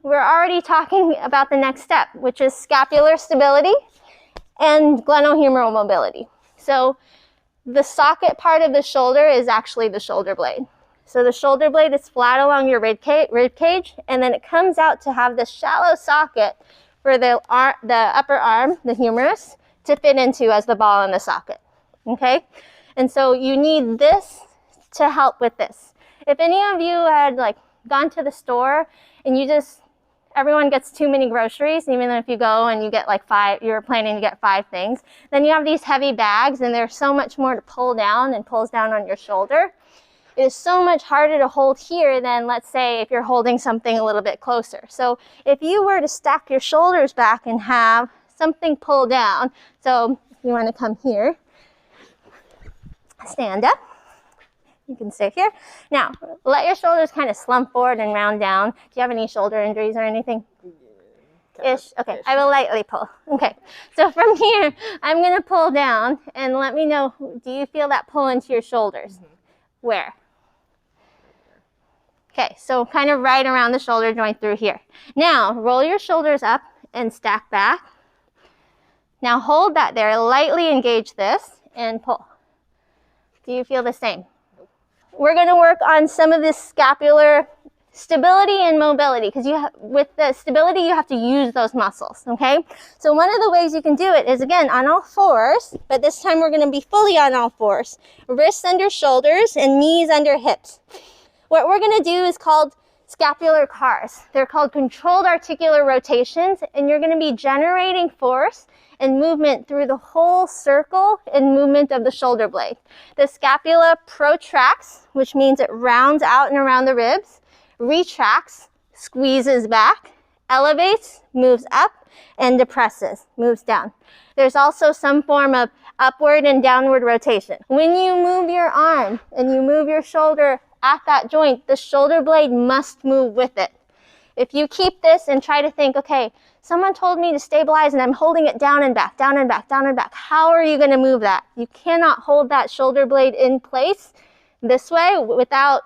we're already talking about the next step, which is scapular stability and glenohumeral mobility. So the socket part of the shoulder is actually the shoulder blade. So the shoulder blade is flat along your rib cage, and then it comes out to have this shallow socket for the upper arm, the humerus, to fit into as the ball in the socket, okay? And so you need this to help with this. If any of you had like gone to the store and everyone gets too many groceries, even if you go and you get like 5, you're planning to get 5 things, then you have these heavy bags and there's so much more to pull down and pulls down on your shoulder. It is so much harder to hold here than, let's say, if you're holding something a little bit closer. So if you were to stack your shoulders back and have something pull down, so if you want to come here, stand up. You can stay here. Now, let your shoulders kind of slump forward and round down. Do you have any shoulder injuries or anything? Ish? Okay, I will lightly pull. Okay, so from here, I'm going to pull down and let me know, do you feel that pull into your shoulders? Mm-hmm. Where? Okay, so kind of right around the shoulder joint through here. Now, roll your shoulders up and stack back. Now hold that there, lightly engage this and pull. Do you feel the same? We're going to work on some of this scapular stability and mobility, because with the stability you have to use those muscles, okay? So one of the ways you can do it is, again, on all fours, but this time we're going to be fully on all fours. Wrists under shoulders and knees under hips. What we're going to do is called scapular cars. They're called controlled articular rotations, and you're going to be generating force and movement through the whole circle and movement of the shoulder blade. The scapula protracts, which means it rounds out and around the ribs, retracts, squeezes back, elevates, moves up, and depresses, moves down. There's also some form of upward and downward rotation. When you move your arm and you move your shoulder at that joint, the shoulder blade must move with it. If you keep this and try to think, okay, someone told me to stabilize and I'm holding it down and back, down and back, down and back. How are you going to move that? You cannot hold that shoulder blade in place this way without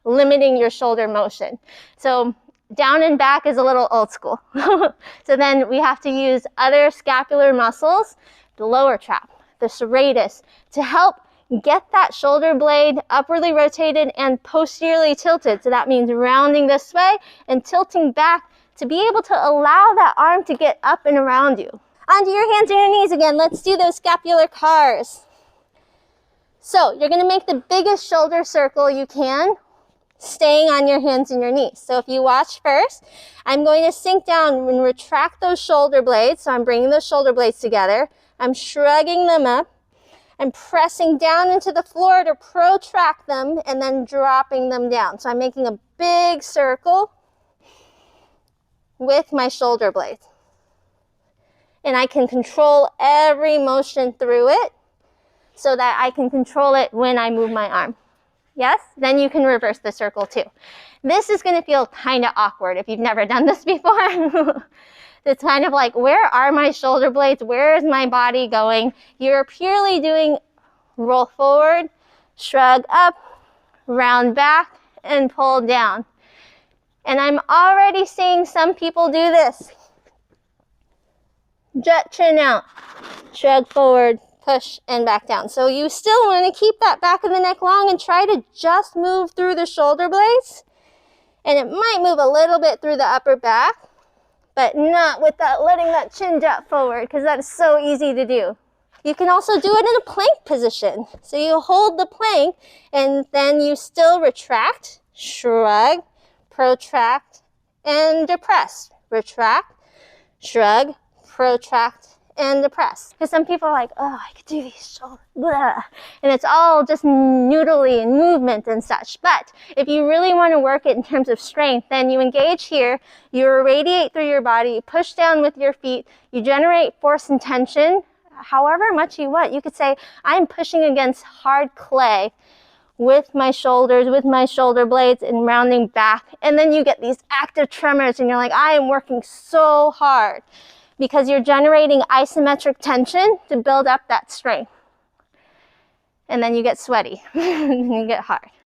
limiting your shoulder motion. So down and back is a little old school. So then we have to use other scapular muscles, the lower trap, the serratus, to help get that shoulder blade upwardly rotated and posteriorly tilted. So that means rounding this way and tilting back to be able to allow that arm to get up and around you. Onto your hands and your knees again. Let's do those scapular cars. So you're going to make the biggest shoulder circle you can, staying on your hands and your knees. So if you watch first, I'm going to sink down and retract those shoulder blades. So I'm bringing those shoulder blades together. I'm shrugging them up. I'm pressing down into the floor to protract them and then dropping them down. So I'm making a big circle with my shoulder blades. And I can control every motion through it so that I can control it when I move my arm. Yes? Then you can reverse the circle too. This is going to feel kind of awkward if you've never done this before. It's kind of like, where are my shoulder blades? Where is my body going? You're purely doing roll forward, shrug up, round back, and pull down. And I'm already seeing some people do this. Jet chin out, shrug forward, push, and back down. So you still want to keep that back of the neck long and try to just move through the shoulder blades. And it might move a little bit through the upper back, but not without letting that chin jut forward, because that is so easy to do. You can also do it in a plank position. So you hold the plank and then you still retract, shrug, protract, and depress. Retract, shrug, protract, and depress. Because some people are like, oh, I could do these shoulders, blah. And it's all just noodly and movement and such. But if you really want to work it in terms of strength, then you engage here, you irradiate through your body, you push down with your feet, you generate force and tension, however much you want. You could say, I'm pushing against hard clay with my shoulders, with my shoulder blades, and rounding back. And then you get these active tremors and you're like, I am working so hard, because you're generating isometric tension to build up that strength. And then you get sweaty and you get hard.